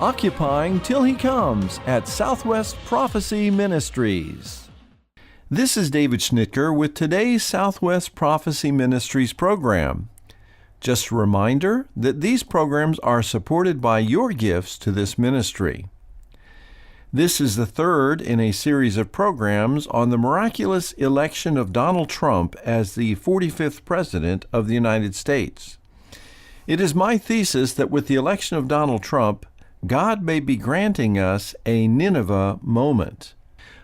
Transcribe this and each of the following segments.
occupying till he comes at Southwest Prophecy Ministries. This is David Schnittger with today's Southwest Prophecy Ministries program. Just a reminder that these programs are supported by your gifts to this ministry. This is the third in a series of programs on the miraculous election of Donald Trump as the 45th President of the United States. It is my thesis that with the election of Donald Trump, God may be granting us a Nineveh moment.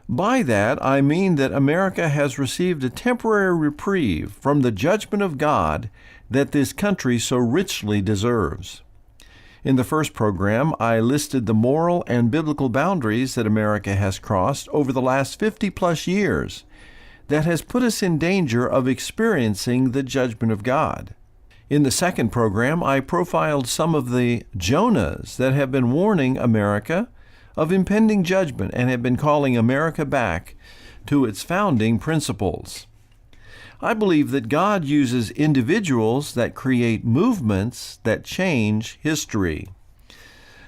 By that, I mean that America has received a temporary reprieve from the judgment of God that this country so richly deserves. In the first program, I listed the moral and biblical boundaries that America has crossed over the last 50-plus years that has put us in danger of experiencing the judgment of God. In the second program, I profiled some of the Jonahs that have been warning America of impending judgment and have been calling America back to its founding principles. I believe that God uses individuals that create movements that change history.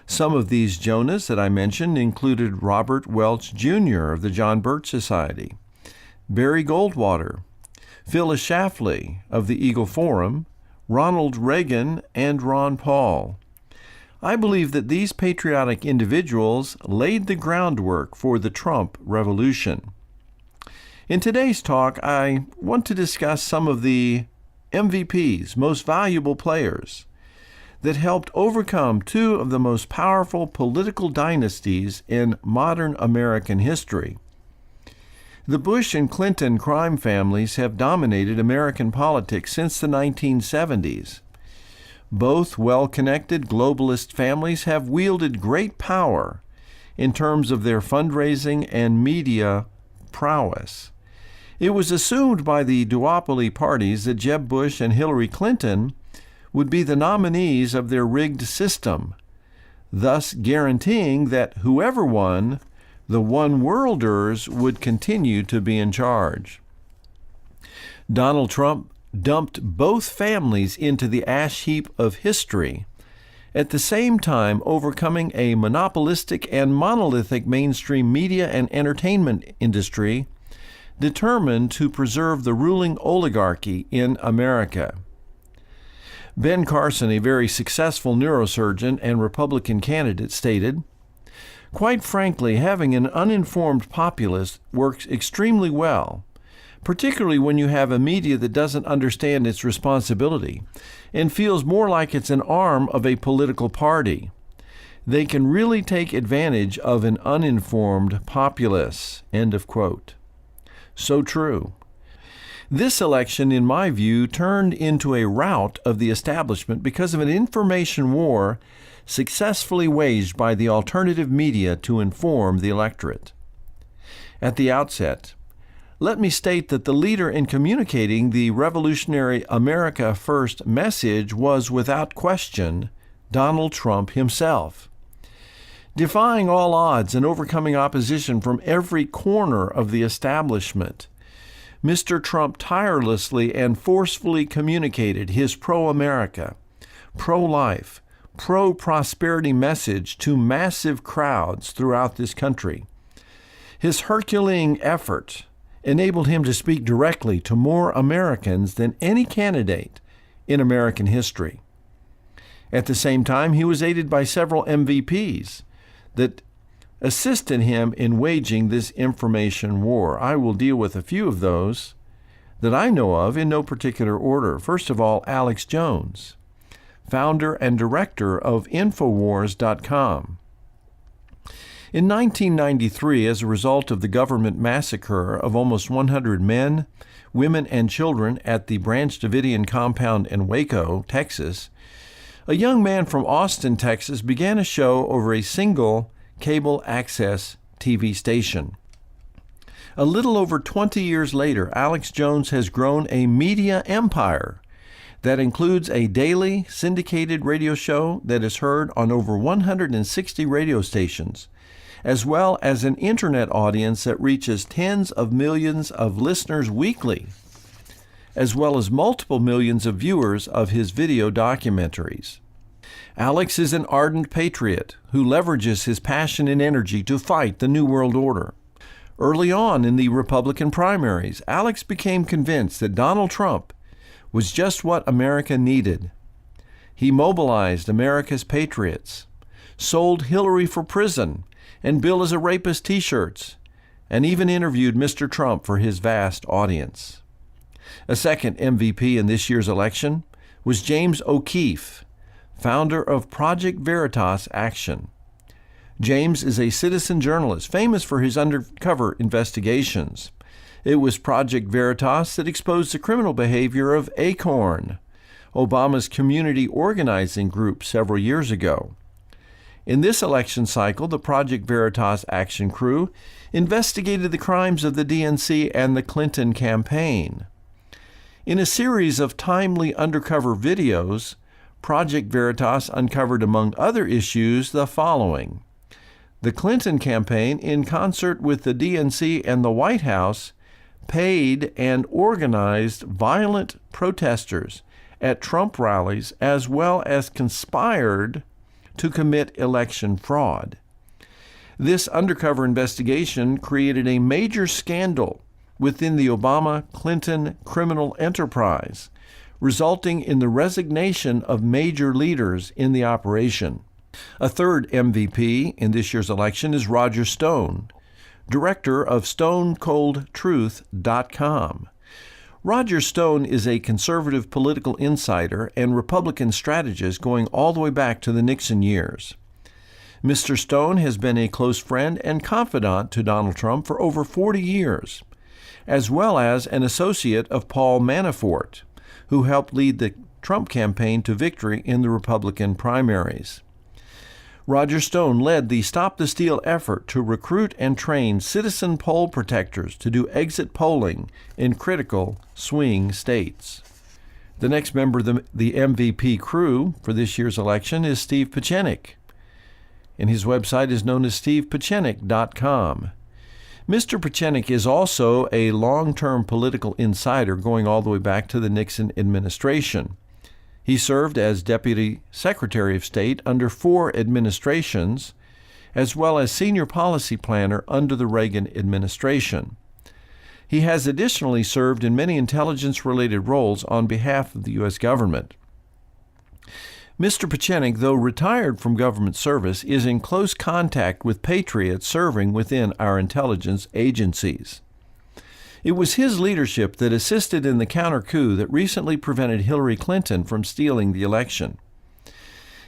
Some of these Jonahs that I mentioned included Robert Welch Jr. of the John Birch Society, Barry Goldwater, Phyllis Schlafly of the Eagle Forum, Ronald Reagan, and Ron Paul. I believe that these patriotic individuals laid the groundwork for the Trump revolution. In today's talk, I want to discuss some of the MVPs, most valuable players, that helped overcome two of the most powerful political dynasties in modern American history. The Bush and Clinton crime families have dominated American politics since the 1970s. Both well-connected globalist families have wielded great power in terms of their fundraising and media prowess. It was assumed by the duopoly parties that Jeb Bush and Hillary Clinton would be the nominees of their rigged system, thus guaranteeing that whoever won, the one-worlders would continue to be in charge. Donald Trump dumped both families into the ash heap of history, at the same time overcoming a monopolistic and monolithic mainstream media and entertainment industry determined to preserve the ruling oligarchy in America. Ben Carson, a very successful neurosurgeon and Republican candidate, stated, "Quite frankly, having an uninformed populace works extremely well, particularly when you have a media that doesn't understand its responsibility and feels more like it's an arm of a political party. They can really take advantage of an uninformed populace." End of quote. So true. This election, in my view, turned into a rout of the establishment because of an information war successfully waged by the alternative media to inform the electorate. At the outset, let me state that the leader in communicating the revolutionary America First message was, without question, Donald Trump himself. Defying all odds and overcoming opposition from every corner of the establishment, Mr. Trump tirelessly and forcefully communicated his pro-America, pro-life, pro-prosperity message to massive crowds throughout this country. His Herculean effort enabled him to speak directly to more Americans than any candidate in American history. At the same time, he was aided by several MVPs that assisted him in waging this information war. I will deal with a few of those that I know of in no particular order. First of all, Alex Jones, founder and director of Infowars.com. In 1993, as a result of the government massacre of almost 100 men, women, and children at the Branch Davidian compound in Waco, Texas, a young man from Austin, Texas, began a show over a single cable access TV station. A little over 20 years later, Alex Jones has grown a media empire that includes a daily syndicated radio show that is heard on over 160 radio stations, as well as an internet audience that reaches tens of millions of listeners weekly, as well as multiple millions of viewers of his video documentaries. Alex is an ardent patriot who leverages his passion and energy to fight the New World Order. Early on in the Republican primaries, Alex became convinced that Donald Trump was just what America needed. He mobilized America's patriots, sold Hillary for prison and Bill is a rapist t-shirts, and even interviewed Mr. Trump for his vast audience. A second MVP in this year's election was James O'Keefe, founder of Project Veritas Action. James is a citizen journalist famous for his undercover investigations. It was Project Veritas that exposed the criminal behavior of Acorn, Obama's community organizing group, several years ago. In this election cycle, the Project Veritas Action crew investigated the crimes of the DNC and the Clinton campaign. In a series of timely undercover videos, Project Veritas uncovered, among other issues, the following. The Clinton campaign, in concert with the DNC and the White House, paid and organized violent protesters at Trump rallies, as well as conspired to commit election fraud. This undercover investigation created a major scandal within the Obama-Clinton criminal enterprise, resulting in the resignation of major leaders in the operation. A third MVP in this year's election is Roger Stone, director of StoneColdTruth.com. Roger Stone is a conservative political insider and Republican strategist going all the way back to the Nixon years. Mr. Stone has been a close friend and confidant to Donald Trump for over 40 years, as well as an associate of Paul Manafort, who helped lead the Trump campaign to victory in the Republican primaries. Roger Stone led the Stop the Steal effort to recruit and train citizen poll protectors to do exit polling in critical swing states. The next member of the MVP crew for this year's election is Steve Pieczenik, and his website is known as StevePieczenik.com. Mr. Pieczenik is also a long-term political insider going all the way back to the Nixon administration. He served as Deputy Secretary of State under 4 administrations, as well as Senior Policy Planner under the Reagan administration. He has additionally served in many intelligence-related roles on behalf of the U.S. government. Mr. Pieczenik, though retired from government service, is in close contact with patriots serving within our intelligence agencies. It was his leadership that assisted in the counter-coup that recently prevented Hillary Clinton from stealing the election.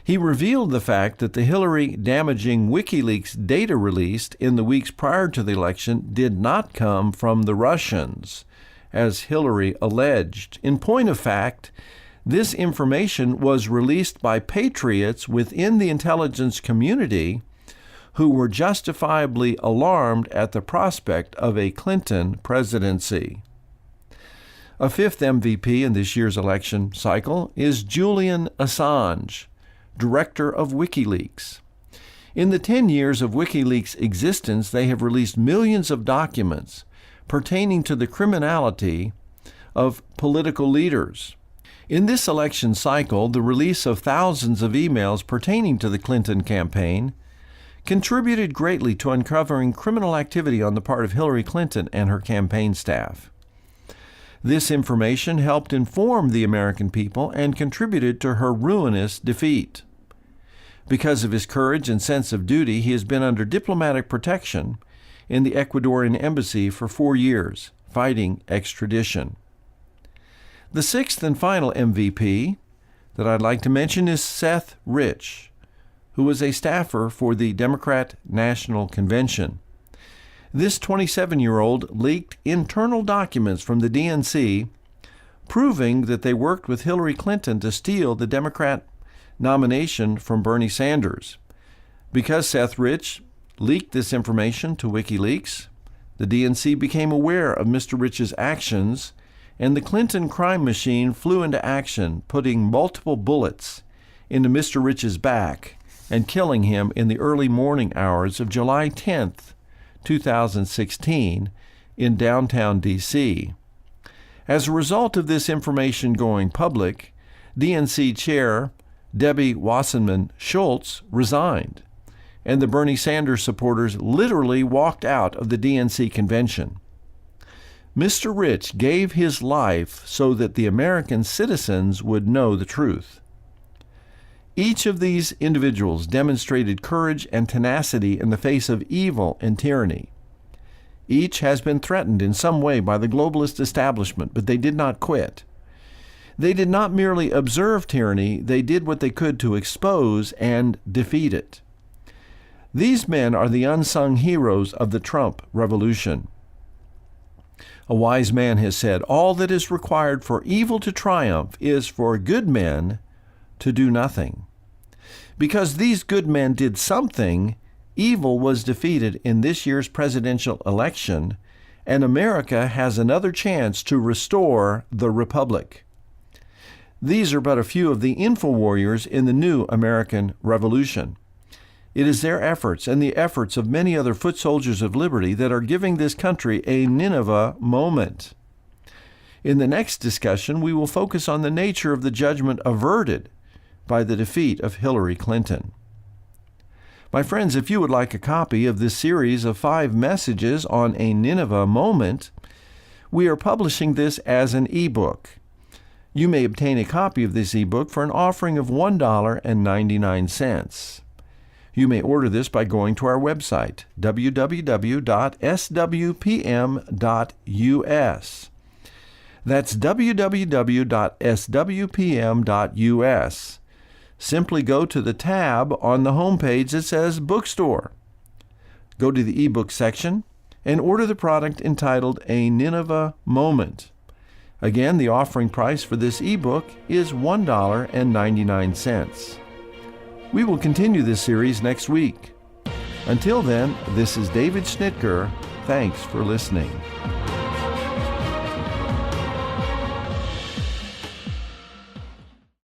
He revealed the fact that the Hillary-damaging WikiLeaks data released in the weeks prior to the election did not come from the Russians, as Hillary alleged. In point of fact, this information was released by patriots within the intelligence community who were justifiably alarmed at the prospect of a Clinton presidency. A fifth MVP in this year's election cycle is Julian Assange, director of WikiLeaks. In the 10 years of WikiLeaks' existence, they have released millions of documents pertaining to the criminality of political leaders. In this election cycle, the release of thousands of emails pertaining to the Clinton campaign contributed greatly to uncovering criminal activity on the part of Hillary Clinton and her campaign staff. This information helped inform the American people and contributed to her ruinous defeat. Because of his courage and sense of duty, he has been under diplomatic protection in the Ecuadorian embassy for 4 years, fighting extradition. The sixth and final MVP that I'd like to mention is Seth Rich, who was a staffer for the Democrat National Convention. This 27-year-old leaked internal documents from the DNC proving that they worked with Hillary Clinton to steal the Democrat nomination from Bernie Sanders. Because Seth Rich leaked this information to WikiLeaks, the DNC became aware of Mr. Rich's actions, and the Clinton crime machine flew into action, putting multiple bullets into Mr. Rich's back and killing him in the early morning hours of July 10th, 2016, in downtown D.C. As a result of this information going public, DNC Chair Debbie Wasserman Schultz resigned, and the Bernie Sanders supporters literally walked out of the DNC convention. Mr. Rich gave his life so that the American citizens would know the truth. Each of these individuals demonstrated courage and tenacity in the face of evil and tyranny. Each has been threatened in some way by the globalist establishment, but they did not quit. They did not merely observe tyranny, they did what they could to expose and defeat it. These men are the unsung heroes of the Trump revolution. A wise man has said, "All that is required for evil to triumph is for good men to do nothing." Because these good men did something, evil was defeated in this year's presidential election, and America has another chance to restore the republic. These are but a few of the info-warriors in the new American Revolution. It is their efforts and the efforts of many other foot soldiers of liberty that are giving this country a Nineveh moment. In the next discussion, we will focus on the nature of the judgment averted by the defeat of Hillary Clinton. My friends, if you would like a copy of this series of 5 messages on a Nineveh moment, we are publishing this as an ebook. You may obtain a copy of this ebook for an offering of $1.99. You may order this by going to our website, www.swpm.us. That's www.swpm.us. Simply go to the tab on the homepage that says Bookstore. Go to the ebook section and order the product entitled A Nineveh Moment. Again, the offering price for this ebook is $1.99. We will continue this series next week. Until then, this is David Schnittger. Thanks for listening.